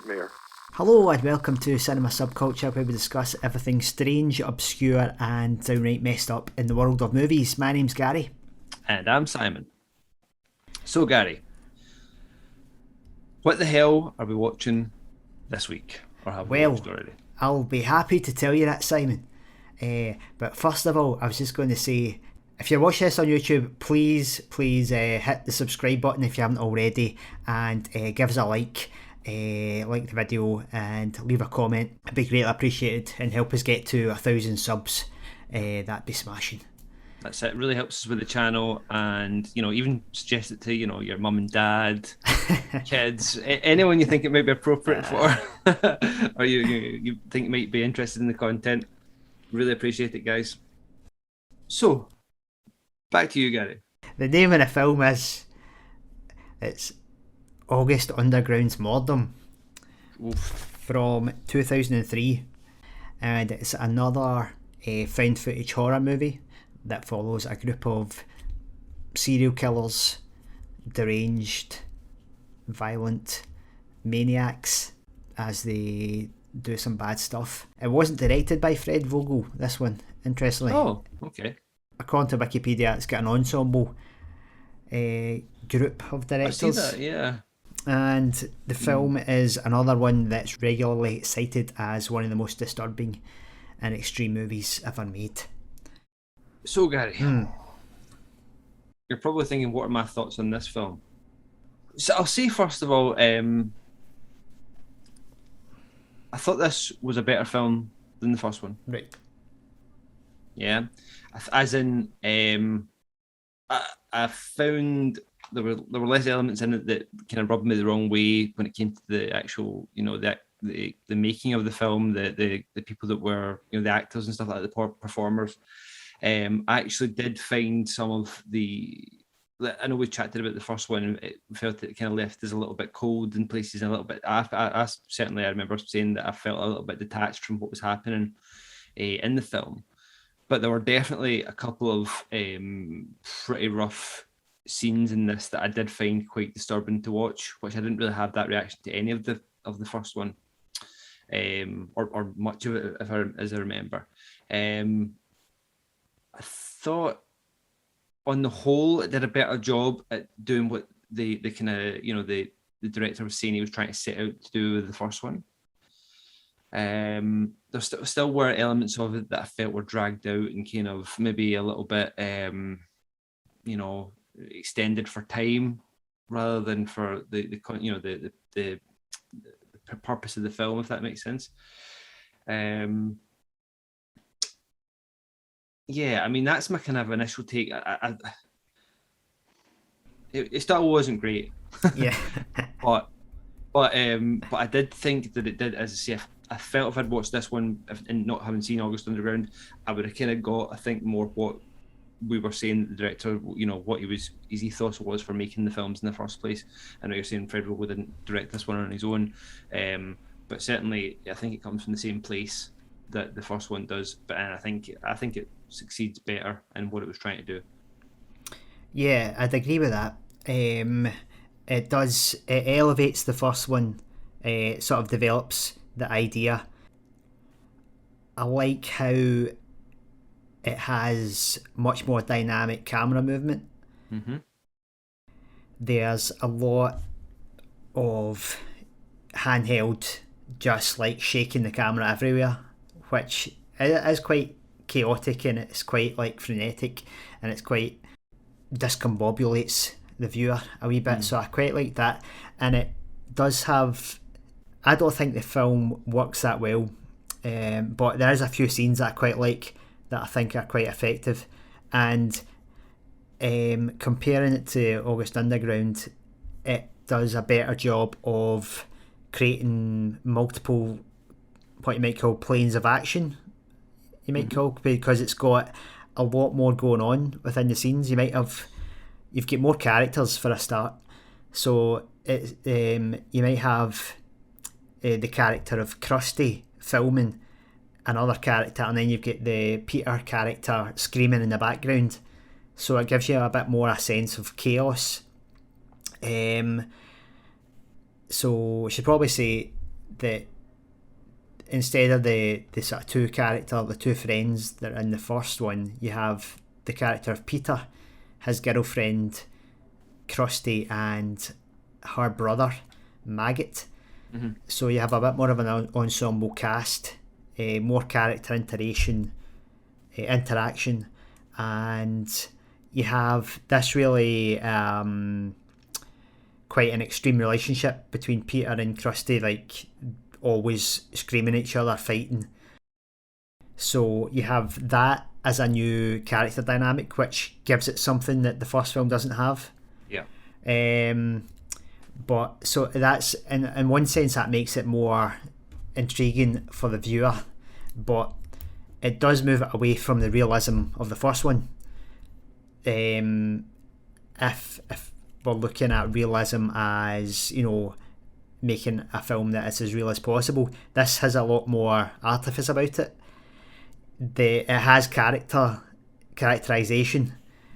nightmare. Hello and welcome to Cinema Subculture, where we discuss everything strange, obscure and downright messed up in the world of movies. My name's Gary. And I'm Simon. So Gary, what the hell are we watching this week? Or have we watched already? I'll be happy to tell you that, Simon. But first of all, I was just going to say, if you're watching this on YouTube, please hit the subscribe button if you haven't already, and give us a like the video and leave a comment. It'd be greatly appreciated and help us get to 1,000 subs. That'd be smashing. That's it. Really helps us with the channel, and even suggest it to your mum and dad, kids, anyone you think it might be appropriate for, or you think might be interested in the content. Really appreciate it, guys. So, back to you, Gary. The name of the film it's August Underground Mordum. Oof. From 2003, and it's another found footage horror movie that follows a group of serial killers, deranged, violent maniacs as they do some bad stuff. It wasn't directed by Fred Vogel, this one, interestingly. Oh, okay. According to Wikipedia, it's got an ensemble group of directors. I see that, yeah. And the film is another one that's regularly cited as one of the most disturbing and extreme movies ever made. So, Gary, you're probably thinking, what are my thoughts on this film? So I'll say, first of all, I thought this was a better film than the first one. Right. Yeah. As in, I found there were less elements in it that kind of rubbed me the wrong way when it came to the actual, the making of the film, the people that were, the actors and stuff like that, the performers. I actually did find some of I know we chatted about the first one, and it felt it kind of left us a little bit cold in places, and a little bit. I certainly, I remember saying that I felt a little bit detached from what was happening in the film. But there were definitely a couple of pretty rough scenes in this that I did find quite disturbing to watch, which I didn't really have that reaction to any of the first one, or much of it, as I remember. I thought, on the whole, it did a better job at doing what the kind of the director was saying he was trying to set out to do with the first one. There still were elements of it that I felt were dragged out and kind of maybe a little bit extended for time rather than for the purpose of the film, if that makes sense. Yeah, I mean, that's my kind of initial take. It still wasn't great. Yeah. but I did think that it did, as I say, I felt if I'd watched this one and not having seen August Underground, I would have kind of got, I think, more what we were saying, the director, what his ethos was for making the films in the first place. I know you're saying Fred Vogel didn't direct this one on his own, but certainly I think it comes from the same place that the first one does. And I think it succeeds better in what it was trying to do. Yeah, I'd agree with that. It elevates the first one, sort of develops the idea. I like how it has much more dynamic camera movement. Mm-hmm. There's a lot of handheld, just like shaking the camera everywhere, which is quite chaotic, and it's quite like frenetic, and it's quite discombobulates the viewer a wee bit. So I quite like that, and it does have, I don't think the film works that well, but there is a few scenes that I quite like that I think are quite effective, and comparing it to August Underground, it does a better job of creating multiple, what you might call, planes of action, because it's got a lot more going on within the scenes. You've got more characters for a start, so you might have the character of Krusty filming another character, and then you've got the Peter character screaming in the background, so it gives you a bit more a sense of chaos. So I should probably say that instead of the sort of the two friends that are in the first one, you have the character of Peter, his girlfriend Krusty, and her brother Maggot. Mm-hmm. So you have a bit more of an ensemble cast, more character interaction, and you have this really quite an extreme relationship between Peter and Krusty, like always screaming at each other, fighting. So you have that as a new character dynamic, which gives it something that the first film doesn't have. Yeah. But so that's in one sense that makes it more intriguing for the viewer, but it does move it away from the realism of the first one. If we're looking at realism as, you know, making a film that is as real as possible, this has a lot more artifice about it. It has characterization,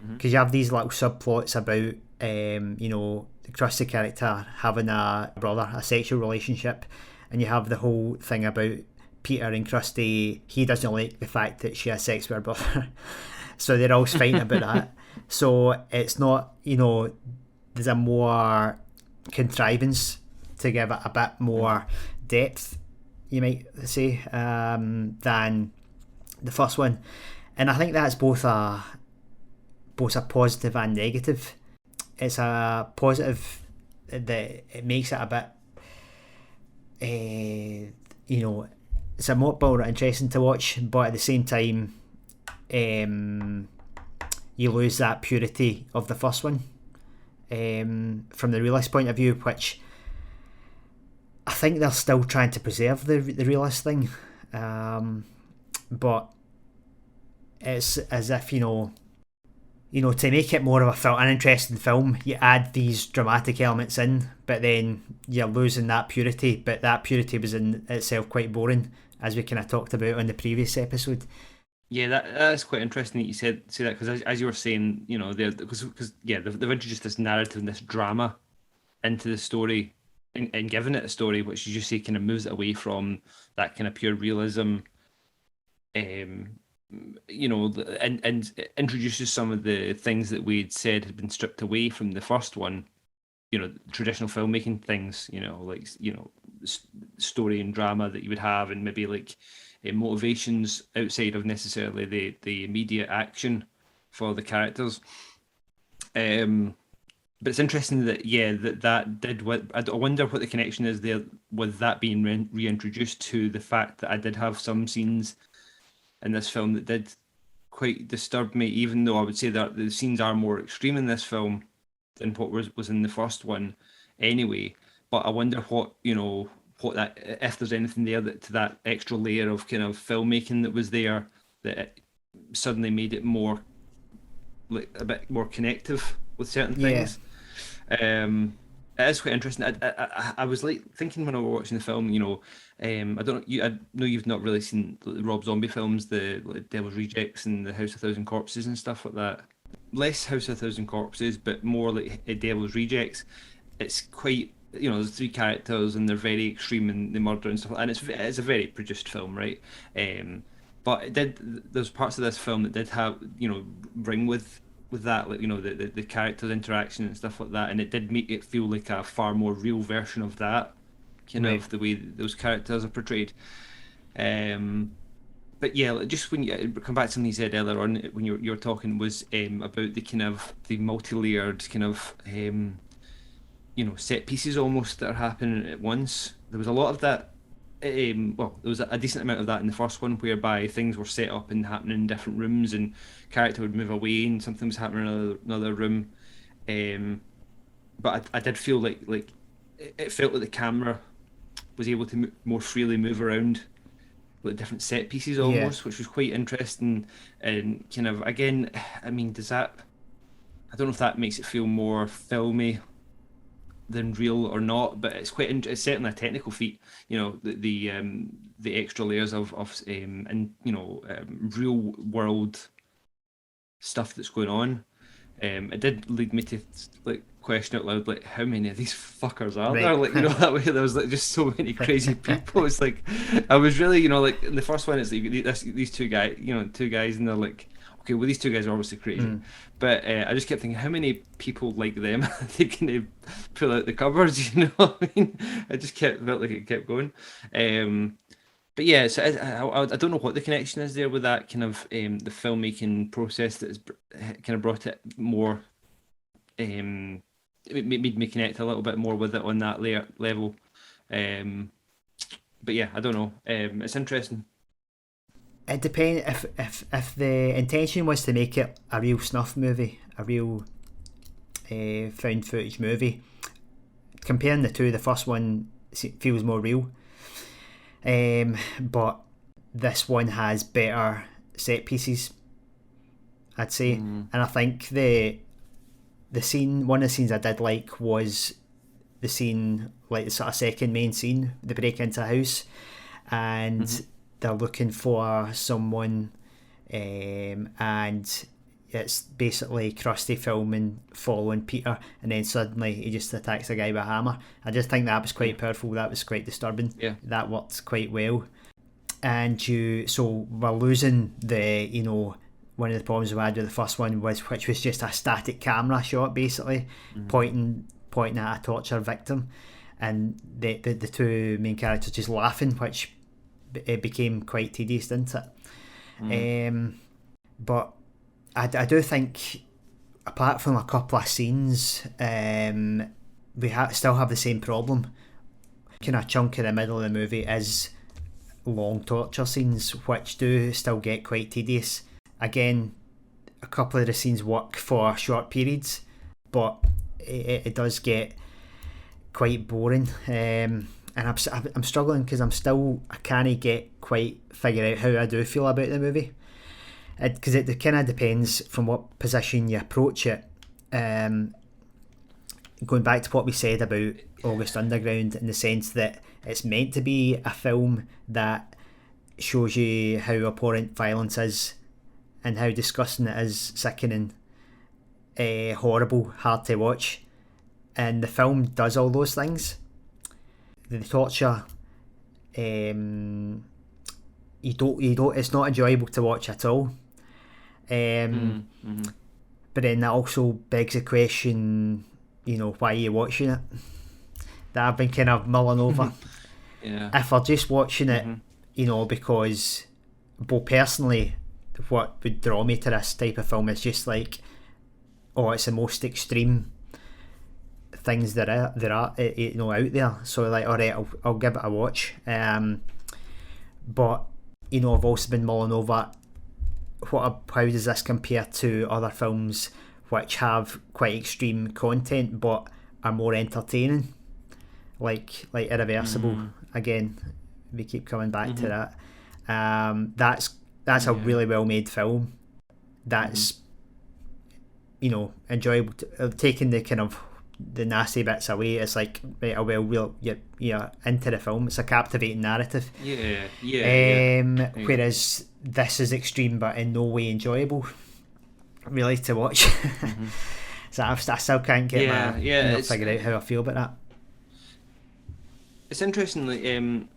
because you have these little subplots about you know, the Krusty character having a brother, a sexual relationship, and you have the whole thing about Peter and Krusty. He doesn't like the fact that she has sex with her brother, so they're always fighting about that. So it's not, you know, there's a more contrivance to give it a bit more depth, you might say, than the first one, and I think that's both a positive and negative. It's a positive that it makes it a bit, you know, it's a lot more interesting to watch, but at the same time, you lose that purity of the first one, from the realist point of view, which I think they're still trying to preserve the realist thing, but it's as if, you know, to make it more of an interesting film, you add these dramatic elements in, but then you're losing that purity. But that purity was in itself quite boring, as we kind of talked about on the previous episode. Yeah, that's quite interesting that you say that, because as you were saying, you know, because they've introduced this narrative and this drama into the story, and given it a story which, you just say, kind of moves it away from that kind of pure realism, you know, and introduces some of the things that we'd said had been stripped away from the first one. You know, traditional filmmaking things. You know, like, you know, story and drama that you would have, and maybe like motivations outside of necessarily the immediate action for the characters. But it's interesting that that did what I wonder what the connection is there with that being reintroduced to the fact that I did have some scenes in this film that did quite disturb me, even though I would say that the scenes are more extreme in this film than what was in the first one anyway. But I wonder what, you know, what that, if there's anything there to that extra layer of kind of filmmaking that was there, that it suddenly made it more, like, a bit more connective with certain things. It is quite interesting. I was like thinking when I was watching the film, you know, I don't know, I know you've not really seen the Rob Zombie films, the like, Devil's Rejects and the House of Thousand Corpses and stuff like that. Less House of Thousand Corpses, but more like Devil's Rejects. It's quite, you know, there's three characters and they're very extreme in the murder and stuff, and it's a very produced film, right? But there's parts of this film that did have, you know, ring with that, like, you know, the characters' interaction and stuff like that, and it did make it feel like a far more real version of that, kind of the way those characters are portrayed. But yeah, like, just when you come back to something you said earlier on when you were talking, was about the kind of the multi-layered kind of you know, set pieces almost that are happening at once. There was a lot of that. Well, there was a decent amount of that in the first one, whereby things were set up and happening in different rooms, and character would move away and something was happening in another room. But I did feel like it felt like the camera was able to more freely move around, like different set pieces almost, which was quite interesting. And kind of, again, I mean, does that? I don't know if that makes it feel more filmy than real or not, but it's it's certainly a technical feat, you know, the extra layers of and, you know, real world stuff that's going on. It did lead me to like question out loud, like, how many of these fuckers are Right. there? Like, you know, that way there was like just so many crazy people. It's like, I was really, you know, like in the first one, it's like these two guys, you know, two guys, and they're like, okay, well, these two guys are obviously crazy, but I just kept thinking, how many people like them are they gonna pull out the cupboards? You know what I mean? I just felt like it kept going. But yeah, so I don't know what the connection is there with that kind of the filmmaking process that has kind of brought it more. It made me connect a little bit more with it on that level. But yeah, I don't know. It's interesting. It depends if the intention was to make it a real snuff movie, a real found footage movie. Comparing the two, the first one feels more real. But this one has better set pieces, I'd say. And I think the scene, one of the scenes I did like was the scene, like the sort of second main scene, the break into a house, and they're looking for someone, and it's basically Krusty filming, following Peter, and then suddenly he just attacks a guy with a hammer. I just think that was quite powerful. That was quite disturbing. Yeah, that worked quite well. And so we're losing the, you know, one of the problems we had with the first one which was just a static camera shot, basically pointing at a torture victim, and the two main characters just laughing, which it became quite tedious, didn't it? But I do think, apart from a couple of scenes, we still have the same problem. Kind of chunk in the middle of the movie is long torture scenes, which do still get quite tedious. Again, a couple of the scenes work for short periods, but it does get quite boring. And I'm struggling because I can't quite figure out how I do feel about the movie, because it kind of depends from what position you approach it. Going back to what we said about August Underground, in the sense that it's meant to be a film that shows you how abhorrent violence is and how disgusting it is, sickening, horrible, hard to watch, and the film does all those things. The torture, you don't. It's not enjoyable to watch at all. But then that also begs the question, you know, why are you watching it? That I've been kind of mulling over. Yeah. If we're just watching it, you know, because, well, personally, what would draw me to this type of film is just like, oh, it's the most extreme things there are, you know, out there. So like, all right, I'll give it a watch. But you know, I've also been mulling over how does this compare to other films which have quite extreme content but are more entertaining, like Irreversible. Again, we keep coming back to that. That's a really well made film. That's you know, enjoyable. Taking the kind of the nasty bits away, it's like, right, you're into the film. It's a captivating narrative. Whereas this is extreme but in no way enjoyable, really, to watch. So I still can't get figure out how I feel about that. It's interesting, like, when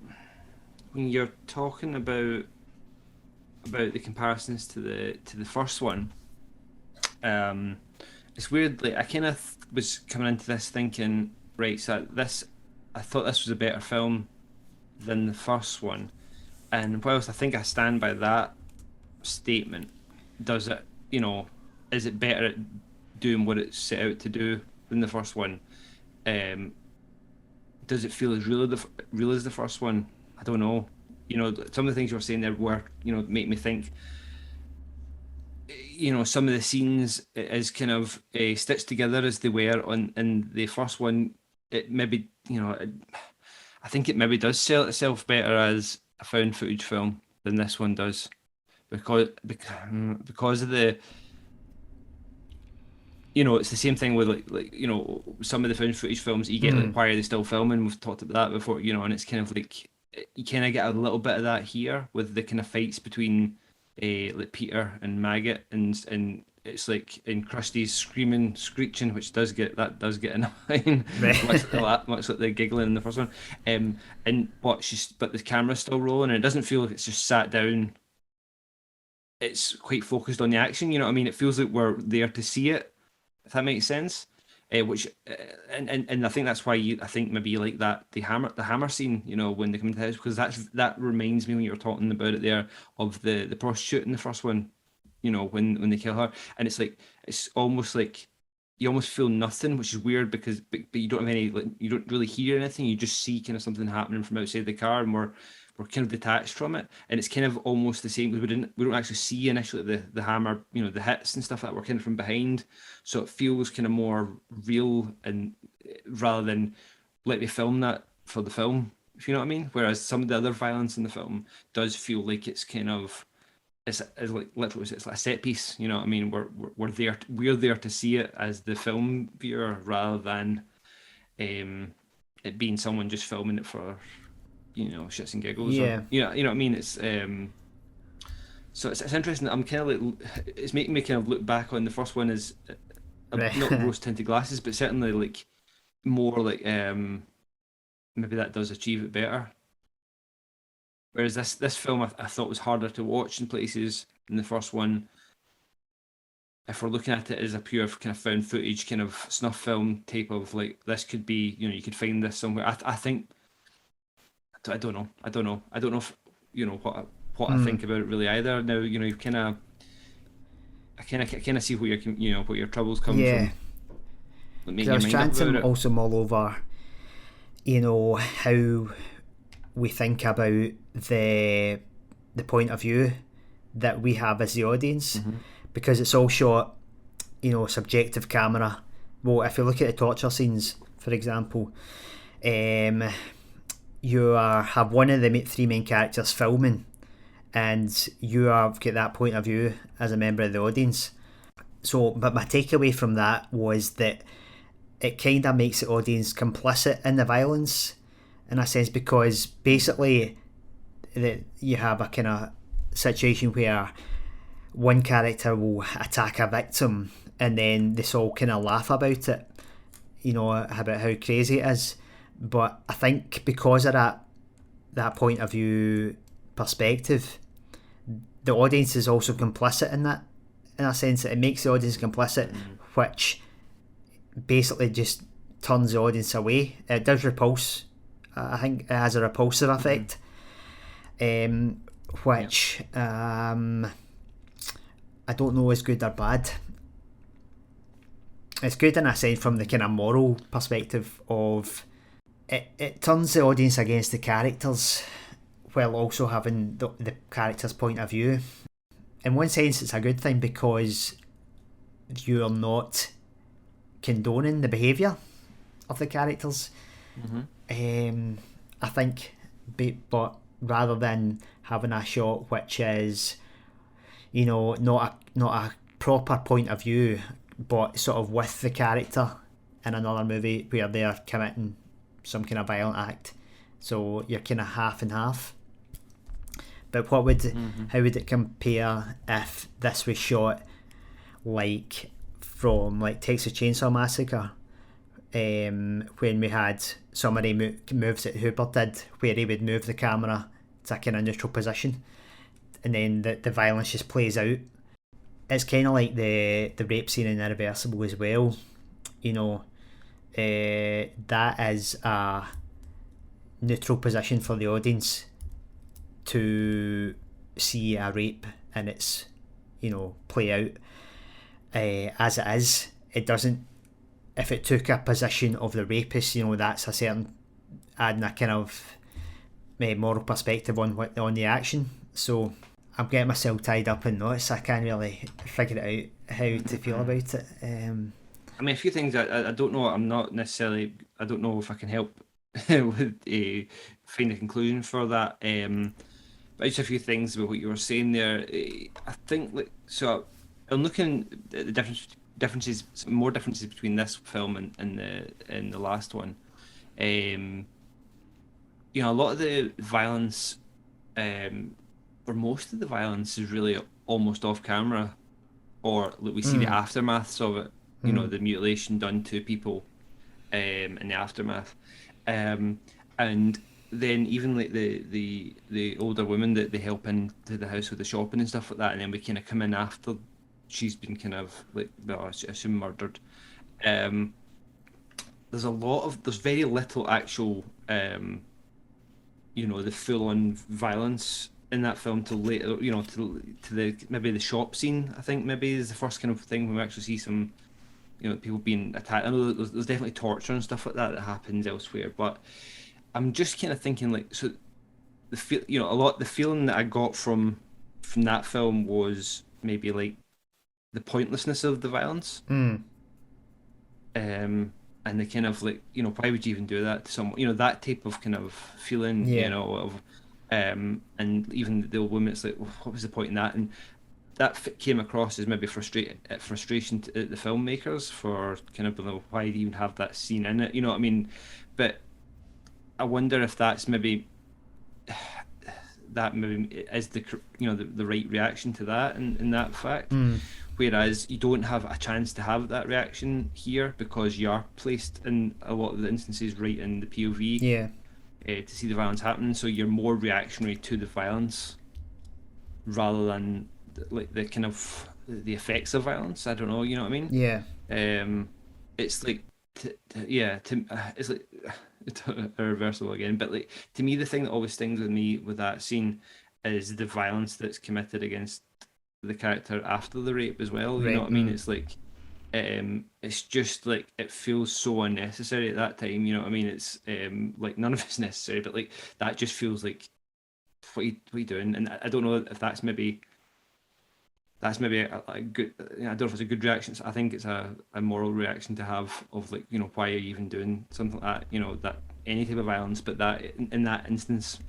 you're talking about the comparisons to the first one. It's weird. Like, I kind of was coming into this thinking, right, so I thought this was a better film than the first one, and whilst I think I stand by that statement, does it, you know, is it better at doing what it set out to do than the first one? Does it feel as real as the first one? I don't know. You know, some of the things you were saying there were, you know, make me think. You know, some of the scenes is kind of stitched together as they were in the first one. It maybe, you know, I think it maybe does sell itself better as a found footage film than this one does, because of the, you know, it's the same thing with like you know, some of the found footage films you get, like, why are they still filming? We've talked about that before, you know, and it's kind of like you kind of get a little bit of that here with the kind of fights between like Peter and Maggot, and it's like in Krusty's screaming, screeching, which does get annoying, Right. much like the giggling in the first one. And but the camera's still rolling, and it doesn't feel like it's just sat down. It's quite focused on the action. You know what I mean? It feels like we're there to see it, if that makes sense. Which and I think that's why I think maybe you like that the hammer scene. You know, when they come into the house, because that reminds me when you were talking about it there of the prostitute in the first one. You know, when they kill her, and it's like it's almost like you almost feel nothing, which is weird because but you don't have any like you don't really hear anything. You just see kind of something happening from outside the car, and we're kind of detached from it, and it's kind of almost the same because we don't actually see initially the hammer, you know, the hits and stuff like that. We're kind of from behind, so it feels kind of more real and rather than let me film that for the film, if you know what I mean. Whereas some of the other violence in the film does feel like it's kind of it's like literally it's like a set piece, you know what I mean. We're there to see it as the film viewer rather than it being someone just filming it for shits and giggles or Yeah. you know what I mean. It's so it's interesting. I'm kind of like it's making me kind of look back on the first one as not Right. rose tinted glasses, but certainly like more like maybe that does achieve it better. Whereas this film I thought was harder to watch in places than the first one. If we're looking at it as a pure kind of found footage kind of snuff film type of like this could be you could find this somewhere. I think I don't know. I don't know if what I Hmm. think about it really either. Now you kind of see where where your troubles come Yeah. from, like Because making I your was mind trying up about to it. also mull over, how we think about the point of view that we have as the audience, Hmm. because it's all shot, subjective camera. Well, if you look at the torture scenes, for example, um, have one of the three main characters filming, and you have got that point of view as a member of the audience. So, but my takeaway from that was that it kind of makes the audience complicit in the violence in a sense, because basically that you have a kind of situation where one character will attack a victim and then they all kind of laugh about it, about how crazy it is. But I think because of that point of view perspective, the audience is also complicit in that, in a sense that it makes the audience complicit, Hmm. which basically just turns the audience away. It does repulse. I think it has a repulsive Hmm. effect, um, Yeah. which I don't know is good or bad. It's good in a sense from the kind of moral perspective of it turns the audience against the characters while also having the character's point of view. In one sense, it's a good thing because you're not condoning the behaviour of the characters. Hmm. Um, I think, but rather than having a shot which is, not a proper point of view, but sort of with the character in another movie where they're committing some kind of violent act. So you're kind of half and half. But Hmm. how would it compare if this was shot like from like Texas Chainsaw Massacre, when we had somebody moves that Hooper did, where he would move the camera to a kind of neutral position, and then the violence just plays out. It's kind of like the rape scene in Irreversible as well. You know, that is a neutral position for the audience to see a rape and its play out as it is. It doesn't. If it took a position of the rapist, that's a certain adding a kind of moral perspective on the action. So I'm getting myself tied up in knots. I can't really figure it out how to feel about it. I mean, a few things I don't know. I'm not necessarily. I don't know if I can help with find a conclusion for that. But just a few things about what you were saying there. I think like so. I'm looking at the more differences between this film and the last one. Um, a lot of the violence, or most of the violence, is really almost off camera or like, we see the aftermaths of it. You know, the mutilation done to people, in the aftermath, and then even like the older woman that they help into the house with the shopping and stuff like that, and then we kind of come in after she's been kind of like, well, I assume murdered. There's very little actual, you know, the full-on violence in that film till later, you know, to the maybe the shop scene. I think maybe is the first kind of thing when we actually see some, you know, people being attacked. I know there's definitely torture and stuff like that happens elsewhere, but I'm just kind of thinking like, so you know, the feeling that I got from that film was maybe like the pointlessness of the violence. And the kind of like, you know, why would you even do that to someone? You know, that type of kind of feeling, you know, of, and even the old woman, it's like, well, what was the point in that? And that came across as maybe frustration to the filmmakers for kind of, you know, why do you even have that scene in it? You know what I mean? But I wonder if that's maybe is the, you know, the right reaction to that in that fact. Whereas you don't have a chance to have that reaction here because you are placed in a lot of the instances right in the POV, to see the violence happening. So you're more reactionary to the violence rather than like the kind of the effects of violence. I don't know, you know what I mean? Yeah. It's like, it's like it's a reversal again. But like, to me, the thing that always stings with me with that scene is the violence that's committed against the character after the rape as well. You know what I mean? It's like, it's just like, it feels so unnecessary at that time. You know what I mean? It's like none of it's necessary, but like that just feels like, what are you doing? And I don't know if that's maybe a good, you know, I don't know if it's a good reaction. I think it's a moral reaction to have of like, you know, why are you even doing something like that? You know, that any type of violence, but that in that instance,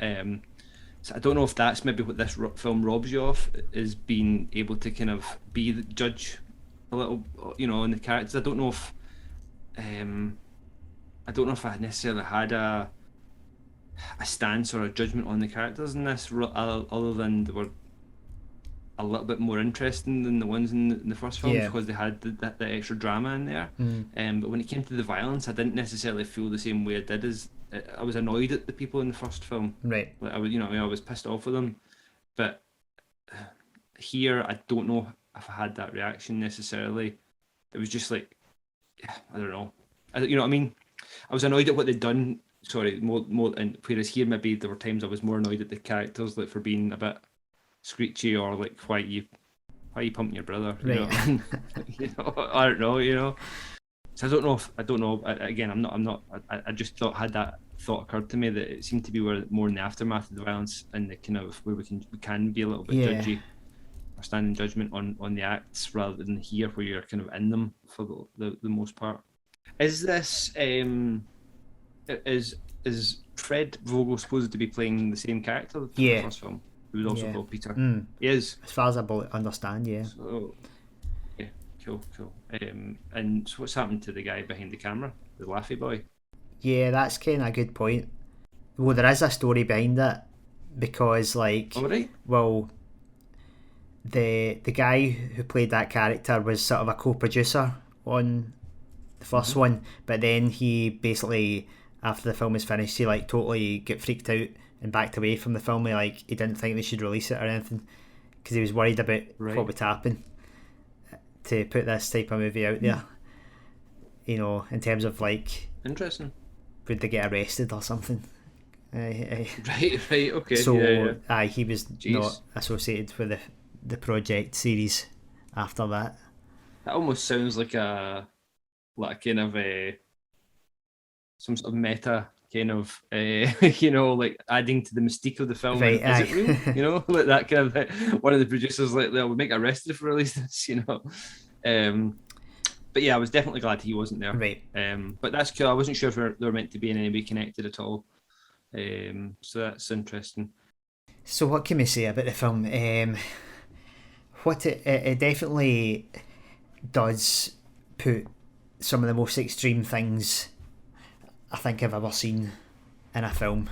so I don't know if that's maybe what this film robs you of, is being able to kind of be the judge a little, you know, in the characters. I don't know if I necessarily had a stance or a judgment on the characters in this, other than they were a little bit more interesting than the ones in the first film, because they had the extra drama in there. But when it came to the violence, I didn't necessarily feel the same way I did as I was annoyed at the people in the first film. Right. Like I was, you know, I was pissed off with them. But here, I don't know if I had that reaction necessarily. It was just like, I don't know. You know what I mean? I was annoyed at what they'd done. Sorry, more, and whereas here maybe there were times I was more annoyed at the characters, like for being a bit screechy, or like why you pumping your brother, you know? You know, I don't know, you know. So I don't know. Again, I'm not. I just had that thought occurred to me that it seemed to be more in the aftermath of the violence, and the kind of where we can be a little bit judgy or stand in judgment on the acts, rather than here where you're kind of in them for the most part. Is this is Fred Vogel supposed to be playing the same character for the first film? Who was also called Peter. He is, as far as I understand. So, yeah, cool. And so what's happened to the guy behind the camera, the Laffy boy? Yeah, that's kind of a good point. Well, there is a story behind it, because like, well, the guy who played that character was sort of a co-producer on the first one, but then he basically, after the film was finished, he like totally got freaked out and backed away from the film. Like, he didn't think they should release it or anything, because he was worried about what would happen to put this type of movie out there. You know, in terms of like, interesting, would they get arrested or something? Right, okay. So he was not associated with the project series after that. That almost sounds like a kind of some sort of meta kind of you know, like adding to the mystique of the film. Right, is it real? You know, like that kind of thing. One of the producers like, they'll make arrested if we release this, you know. But yeah, I was definitely glad he wasn't there. Right. But that's cool. I wasn't sure if they were meant to be in any way connected at all. So that's interesting. So what can we say about the film? What it definitely does put some of the most extreme things I think I've ever seen in a film.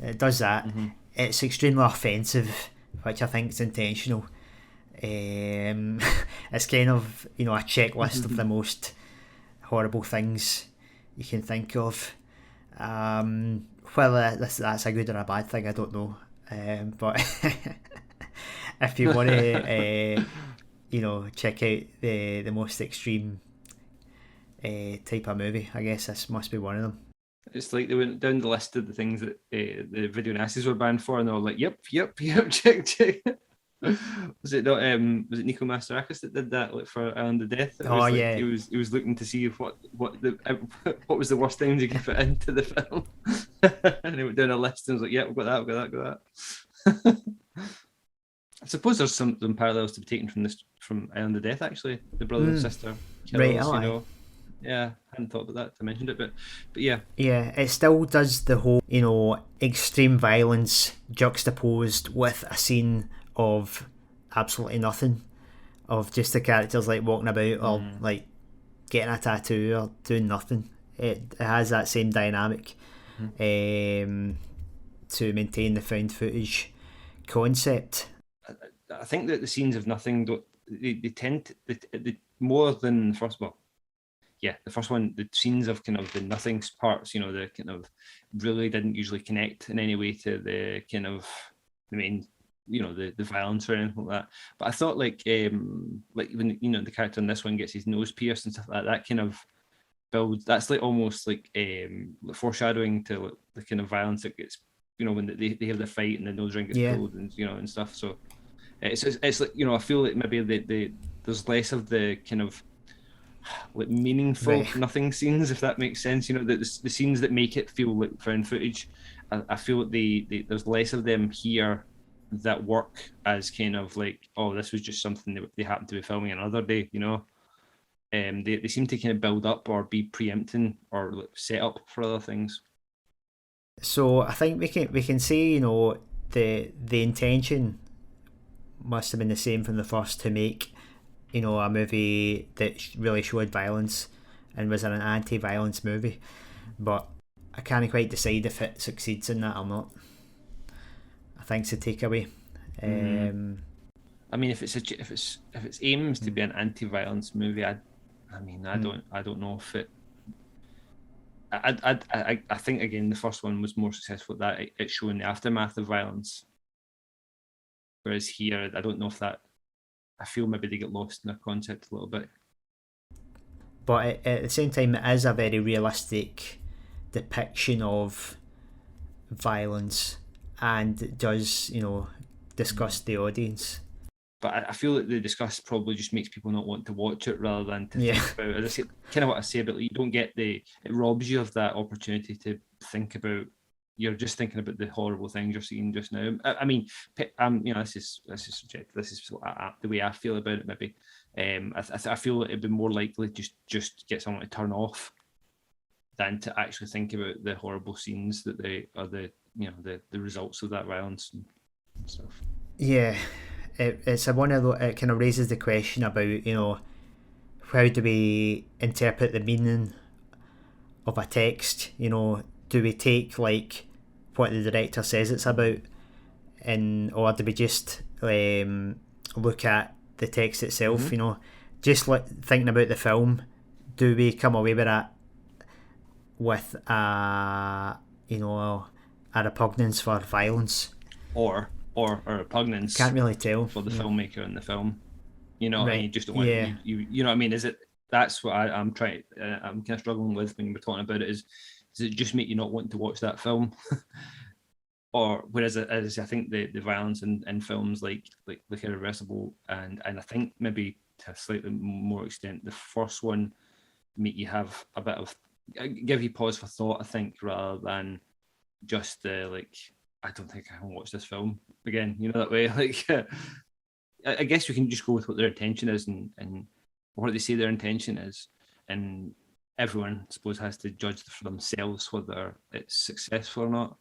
It does that. It's extremely offensive, which I think is intentional. It's kind of, you know, a checklist of the most horrible things you can think of. Whether that's a good or a bad thing, I don't know. But if you want to, you know, check out the most extreme type of movie, I guess this must be one of them. It's like they went down the list of the things that the video nasties were banned for, and they were like, "Yep, check." Was it not? Was it Nico Masterakis that did that, like for Island of Death? It was like, yeah. He was looking to see if what what was the worst things he could fit into the film, and he went down a list and was like, "Yeah, we've got that." I suppose there's some parallels to be taken from Island of Death, actually. The brother and sister kills, right, you know. Yeah, I hadn't thought about that. I mentioned it, but yeah. Yeah, it still does the whole, you know, extreme violence juxtaposed with a scene of absolutely nothing, of just the characters like walking about or like getting a tattoo or doing nothing. It has that same dynamic to maintain the found footage concept. I think that the scenes of nothing they tend to, they more than the first one. Yeah, the first one, the scenes of kind of the nothing parts, you know, the kind of really didn't usually connect in any way to the kind of the main, you know, the violence or anything like that. But I thought like when, you know, the character in this one gets his nose pierced and stuff like that kind of builds. That's like almost like foreshadowing to like, the kind of violence that gets, you know, when they have the fight and the nose ring gets pulled and, you know, and stuff. So it's like, you know, I feel like maybe there's less of the kind of like meaningful nothing scenes, if that makes sense. You know, the scenes that make it feel like found footage, I feel like there's less of them here that work as kind of like, oh, this was just something that they happened to be filming another day, you know. They seem to kind of build up or be preempting or like set up for other things. So I think we can say, you know, the intention must have been the same from the first, to make, you know, a movie that really showed violence and was an anti-violence movie, but I can't quite decide if it succeeds in that or not. I think it's a takeaway. I mean, if its aims to be an anti-violence movie, I don't know if it. I think again the first one was more successful at that. It's showing the aftermath of violence, whereas here I don't know if that. I feel maybe they get lost in their concept a little bit. But at the same time, it is a very realistic depiction of violence, and it does, you know, disgust the audience. But I feel like the disgust probably just makes people not want to watch it rather than to think about it. As I say, kind of what I say about, like, you don't get it robs you of that opportunity to think about. You're just thinking about the horrible things you're seeing just now. I mean, you know, this is subjective. This is the way I feel about it. Maybe, I feel like it'd be more likely just get someone to turn off than to actually think about the horrible scenes that they are the results of that violence and stuff. Yeah, it's one of those. It kind of raises the question about, you know, how do we interpret the meaning of a text? You know, do we take like what the director says it's about, or do we just look at the text itself? You know, just like thinking about the film, do we come away with that with a repugnance for violence, or a repugnance? Can't really tell for the filmmaker in the film. You know, and you just don't want you know what I mean? Is it? That's what I'm trying. I'm kind of struggling with when we're talking about it. Does it just make you not want to watch that film? Or whereas I think the violence in films like Irreversible and I think maybe to a slightly more extent the first one make you have a bit of, give you pause for thought, I think, rather than just like, I don't think I can watch this film again, you know, that way. Like I guess we can just go with what their intention is and what they say their intention is, and everyone, I suppose, has to judge for themselves whether it's successful or not.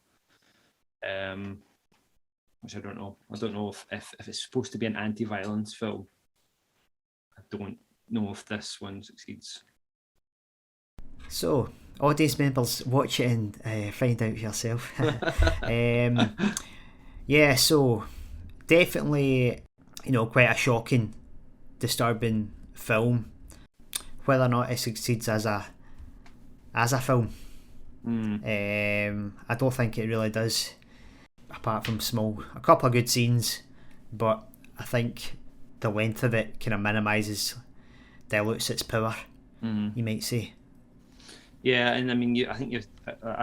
Which I don't know. I don't know if it's supposed to be an anti-violence film. I don't know if this one succeeds. So, audience members, watch it and find out yourself. Yeah, so definitely quite a shocking, disturbing film. Whether or not it succeeds as a film, I don't think it really does. Apart from a couple of good scenes, but I think the length of it kind of dilutes its power. You might say. Yeah, and I mean, I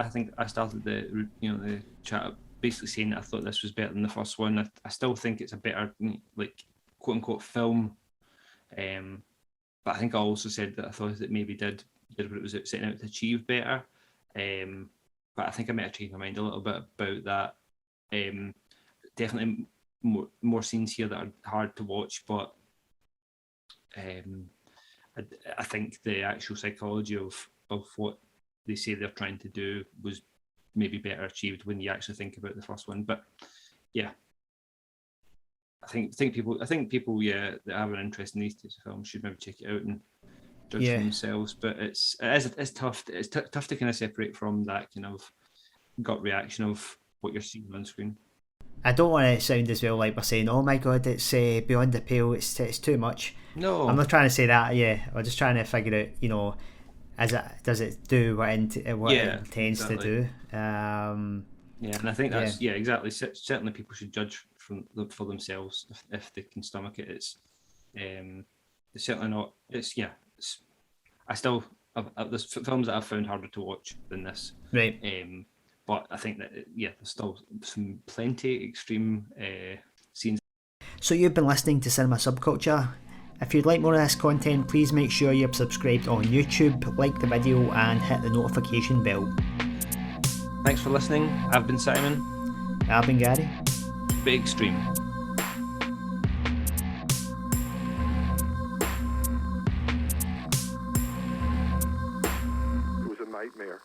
think I started the chat basically saying that I thought this was better than the first one. I still think it's a better, like, quote unquote film, but I think I also said that I thought it maybe did what it was setting out to achieve better. But I think I might have changed my mind a little bit about that. Definitely more scenes here that are hard to watch, but I think the actual psychology of what they say they're trying to do was maybe better achieved when you actually think about the first one. But yeah, I think people that have an interest in these types of films should maybe check it out and judge for themselves. But it's tough. It's tough to kind of separate from that kind of gut reaction of what you're seeing on screen. I don't want to sound as well like we're saying, "Oh my god, it's beyond the pale. It's too much." No, I'm not trying to say that. Yeah, we're just trying to figure out, does it do what it intends to do? Yeah, and I think that's exactly. Certainly, people should judge for themselves if they can stomach it. It's certainly not. There's films that I've found harder to watch than this. Right. But I think that there's still some plenty extreme scenes. So you've been listening to Cinema Subculture. If you'd like more of this content, please make sure you're subscribed on YouTube, like the video, and hit the notification bell. Thanks for listening. I've been Simon. I've been Gary. Be extreme. It was a nightmare.